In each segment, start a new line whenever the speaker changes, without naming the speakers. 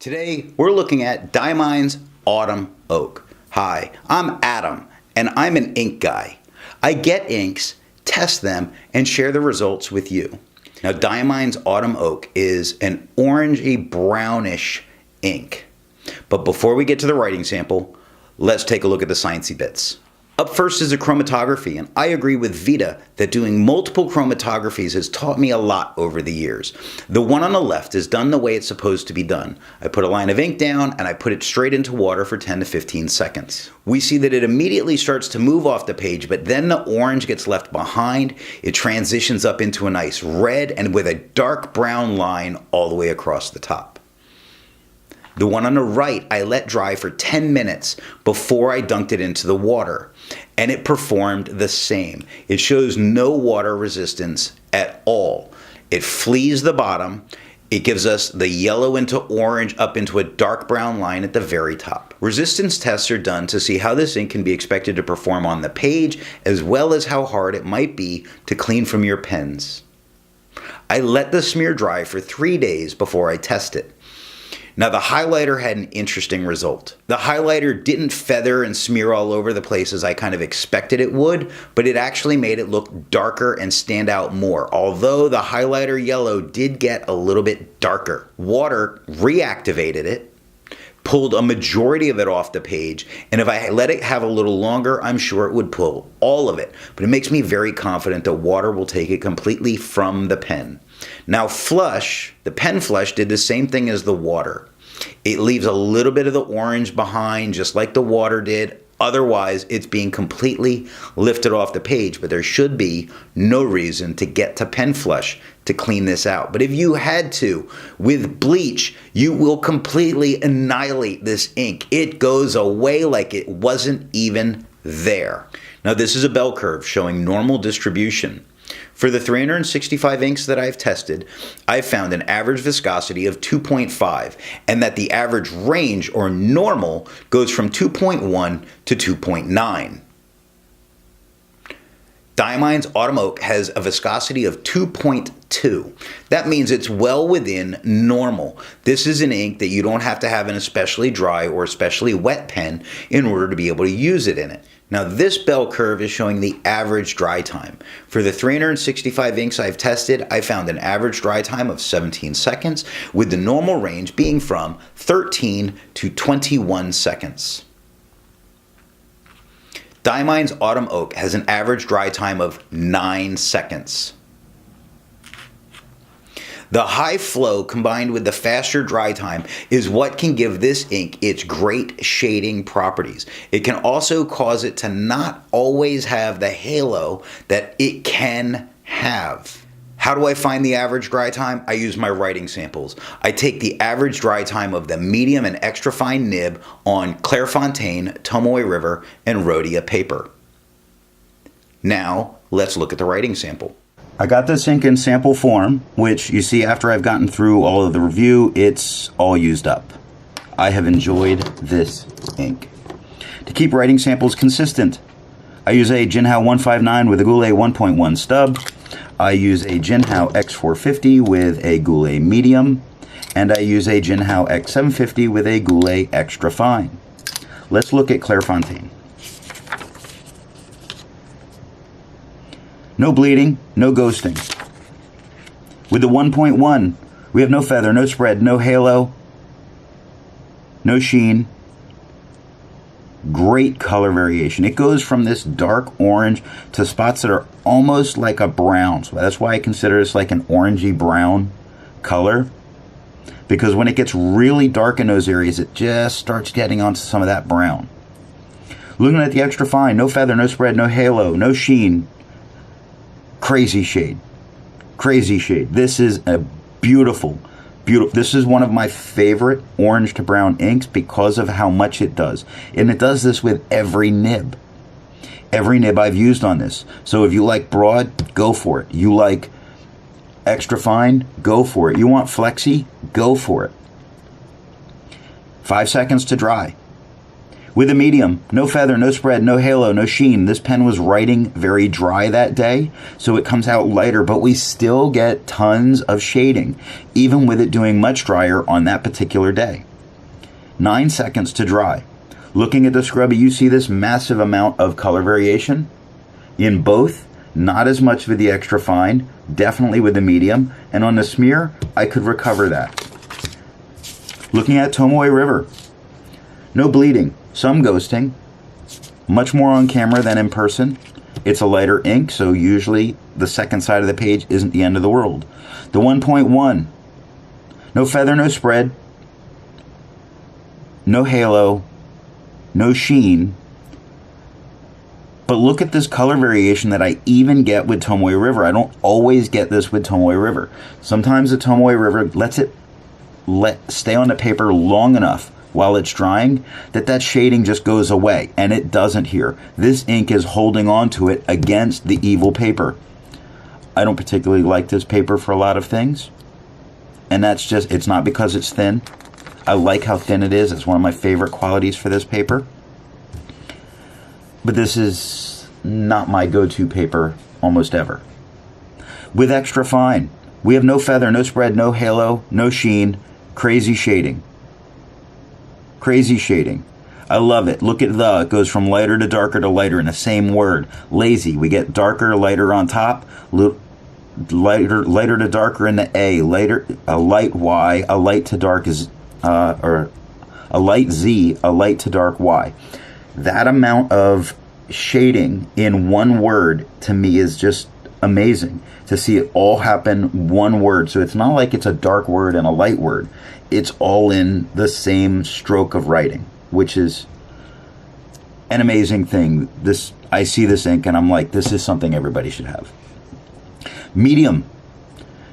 Today, we're looking at Diamine's Autumn Oak. Hi, I'm Adam, and I'm an ink guy. I get inks, test them, and share the results with you. Now, Diamine's Autumn Oak is an orangey brownish ink. But before we get to the writing sample, let's take a look at the sciencey bits. Up first is a chromatography, and I agree with Vita that doing multiple chromatographies has taught me a lot over the years. The one on the left is done the way it's supposed to be done. I put a line of ink down and I put it straight into water for 10 to 15 seconds. We see that it immediately starts to move off the page, but then the orange gets left behind. It transitions up into a nice red and with a dark brown line all the way across the top. The one on the right, I let dry for 10 minutes before I dunked it into the water, and it performed the same. It shows no water resistance at all. It flees the bottom. It gives us the yellow into orange up into a dark brown line at the very top. Resistance tests are done to see how this ink can be expected to perform on the page, as well as how hard it might be to clean from your pens. I let the smear dry for 3 days before I test it. Now, the highlighter had an interesting result. The highlighter didn't feather and smear all over the place as I kind of expected it would, but it actually made it look darker and stand out more, although the highlighter yellow did get a little bit darker. Water reactivated it, pulled a majority of it off the page, and if I let it have a little longer, I'm sure it would pull all of it. But it makes me very confident that water will take it completely from the pen. Now flush, the pen flush did the same thing as the water. It leaves a little bit of the orange behind, just like the water did. Otherwise, it's being completely lifted off the page, but there should be no reason to get to pen flush to clean this out. But if you had to, with bleach, you will completely annihilate this ink. It goes away like it wasn't even there. Now, this is a bell curve showing normal distribution. For the 365 inks that I've tested, I've found an average viscosity of 2.5, and that the average range, or normal, goes from 2.1 to 2.9. Diamine's Autumn Oak has a viscosity of 2.2. That means it's well within normal. This is an ink that you don't have to have an especially dry or especially wet pen in order to be able to use it in it. Now, this bell curve is showing the average dry time. For the 365 inks I've tested, I found an average dry time of 17 seconds, with the normal range being from 13 to 21 seconds. Diamine's Autumn Oak has an average dry time of 9 seconds. The high flow combined with the faster dry time is what can give this ink its great shading properties. It can also cause it to not always have the halo that it can have. How do I find the average dry time? I use my writing samples. I take the average dry time of the medium and extra fine nib on Clairefontaine, Tomoe River, and Rhodia paper. Now, let's look at the writing sample. I got this ink in sample form, which you see after I've gotten through all of the review, it's all used up. I have enjoyed this ink. To keep writing samples consistent, I use a Jinhao 159 with a Goulet 1.1 stub. I use a Jinhao X450 with a Goulet medium, and I use a Jinhao X750 with a Goulet extra fine. Let's look at Clairefontaine. No bleeding, no ghosting. With the 1.1, we have no feather, no spread, no halo, no sheen. Great color variation. It goes from this dark orange to spots that are almost like a brown. So that's why I consider this like an orangey brown color. Because when it gets really dark in those areas, it just starts getting onto some of that brown. Looking at the extra fine, no feather, no spread, no halo, no sheen. Crazy shade. Crazy shade. This is a beautiful. This is one of my favorite orange to brown inks because of how much it does. And it does this with every nib. Every nib I've used on this. So if you like broad, go for it. You like extra fine, go for it. You want flexy, go for it. 5 seconds to dry. With a medium, no feather, no spread, no halo, no sheen. This pen was writing very dry that day, so it comes out lighter, but we still get tons of shading, even with it doing much drier on that particular day. 9 seconds to dry. Looking at the scrubby, you see this massive amount of color variation in both. Not as much with the extra fine, definitely with the medium, and on the smear, I could recover that. Looking at Tomoe River, no bleeding, some ghosting, much more on camera than in person. It's a lighter ink, so usually the second side of the page isn't the end of the world. The 1.1, no feather, no spread, no halo, no sheen. But look at this color variation that I even get with Tomoe River. I don't always get this with Tomoe River. Sometimes the Tomoe River lets it stay on the paper long enough while it's drying that shading just goes away, and it doesn't here. This ink is holding on to it against the evil paper. I don't particularly like this paper for a lot of things, and that's just, it's not because it's thin. I like how thin it is. It's one of my favorite qualities for this paper. But this is not my go-to paper almost ever. With extra fine, we have no feather, no spread, no halo, no sheen, crazy shading. Crazy shading. I love it. Look at it goes from lighter to darker to lighter in the same word. Lazy. We get darker, lighter on top, lighter to darker in the A, a light Y, a light to dark is, or a light Z, a light to dark Y. That amount of shading in one word to me is just amazing to see it all happen one word. So it's not like it's a dark word and a light word. It's all in the same stroke of writing, which is an amazing thing. I see this ink and I'm like, this is something everybody should have. Medium.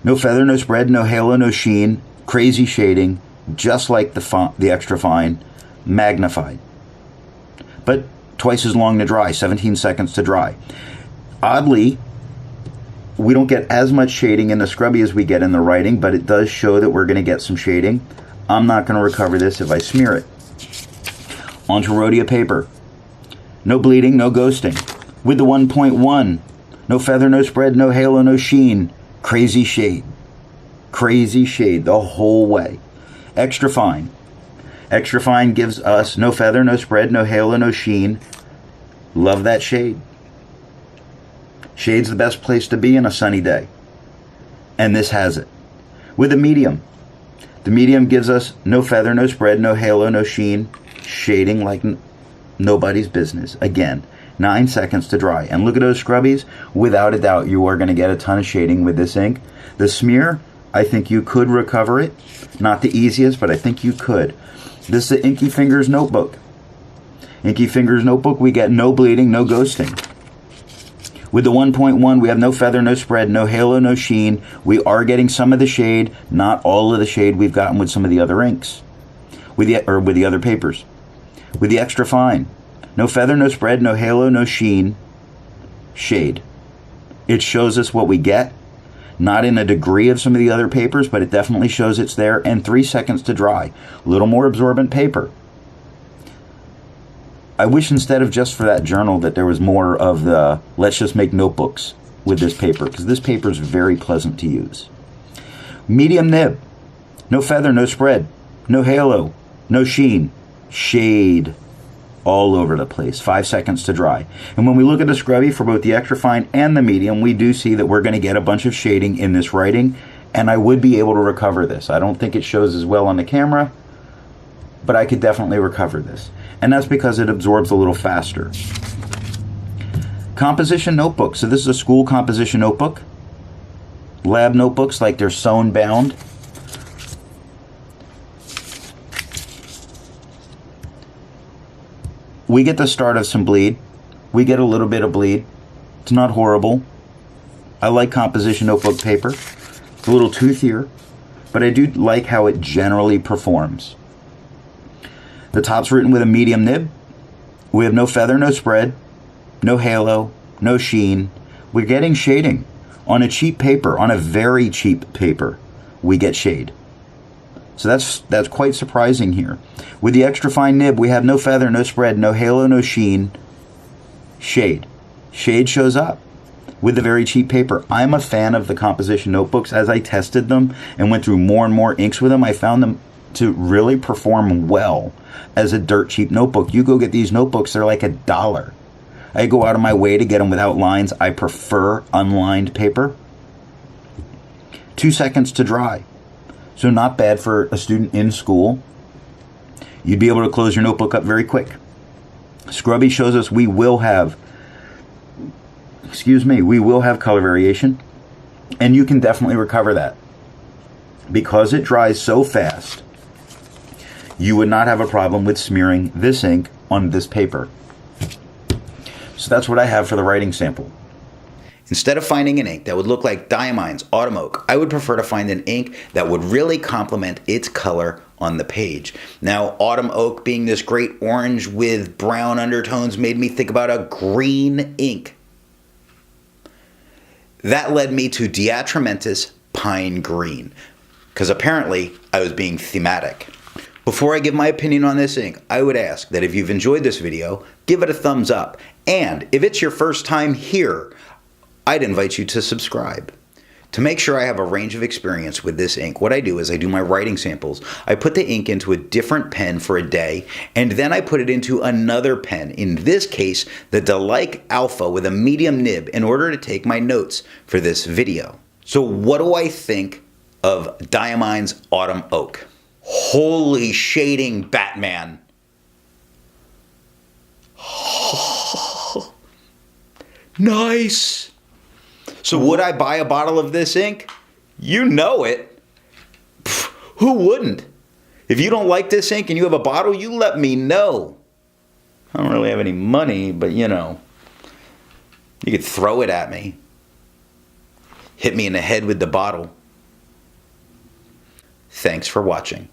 No feather, no spread, no halo, no sheen, crazy shading, just like the extra fine, magnified. But twice as long to dry, 17 seconds to dry. Oddly, we don't get as much shading in the scrubby as we get in the writing, but it does show that we're going to get some shading. I'm not going to recover this if I smear it. Onto Rhodia paper. No bleeding, no ghosting. With the 1.1, no feather, no spread, no halo, no sheen. Crazy shade. Crazy shade the whole way. Extra fine. Extra fine gives us no feather, no spread, no halo, no sheen. Love that shade. Shade's the best place to be in a sunny day. And this has it. With a medium. The medium gives us no feather, no spread, no halo, no sheen. Shading like nobody's business. Again, 9 seconds to dry. And look at those scrubbies. Without a doubt, you are going to get a ton of shading with this ink. The smear, I think you could recover it. Not the easiest, but I think you could. This is the Inky Fingers notebook. Inky Fingers notebook, we get no bleeding, no ghosting. With the 1.1, we have no feather, no spread, no halo, no sheen. We are getting some of the shade, not all of the shade we've gotten with some of the other inks, with the other papers. With the extra fine, no feather, no spread, no halo, no sheen, shade. It shows us what we get, not in a degree of some of the other papers, but it definitely shows it's there, and 3 seconds to dry. A little more absorbent paper. I wish instead of just for that journal that there was more of the let's just make notebooks with this paper, because this paper is very pleasant to use. Medium nib. No feather, no spread, no halo, no sheen, shade all over the place. 5 seconds to dry. And when we look at the scrubby for both the extra fine and the medium, we do see that we're going to get a bunch of shading in this writing, and I would be able to recover this. I don't think it shows as well on the camera, but I could definitely recover this. And that's because it absorbs a little faster. Composition notebook. So this is a school composition notebook. Lab notebooks, like they're sewn bound. We get the start of some bleed. We get a little bit of bleed. It's not horrible. I like composition notebook paper. It's a little toothier, but I do like how it generally performs. The top's written with a medium nib. We have no feather, no spread, no halo, no sheen. We're getting shading. On a cheap paper, on a very cheap paper, we get shade. So that's quite surprising here. With the extra fine nib, we have no feather, no spread, no halo, no sheen, shade. Shade shows up with the very cheap paper. I'm a fan of the composition notebooks. As I tested them and went through more and more inks with them, I found them to really perform well as a dirt cheap notebook. You go get these notebooks, they're like $1. I go out of my way to get them without lines. I prefer unlined paper. 2 seconds to dry. So not bad for a student in school. You'd be able to close your notebook up very quick. Scrubby shows us we will have color variation, and you can definitely recover that. Because it dries so fast, you would not have a problem with smearing this ink on this paper. So that's what I have for the writing sample. Instead of finding an ink that would look like Diamine's Autumn Oak, I would prefer to find an ink that would really complement its color on the page. Now, Autumn Oak being this great orange with brown undertones made me think about a green ink. That led me to Atramentis Pine Green, because apparently I was being thematic. Before I give my opinion on this ink, I would ask that if you've enjoyed this video, give it a thumbs up. And if it's your first time here, I'd invite you to subscribe. To make sure I have a range of experience with this ink, what I do is I do my writing samples. I put the ink into a different pen for a day, and then I put it into another pen, in this case, the Delike Alpha with a medium nib, in order to take my notes for this video. So what do I think of Diamine's Autumn Oak? Holy shading Batman. Nice. So would I buy a bottle of this ink? You know it. Pff, who wouldn't? If you don't like this ink and you have a bottle, you let me know. I don't really have any money, but you know, you could throw it at me. Hit me in the head with the bottle. Thanks for watching.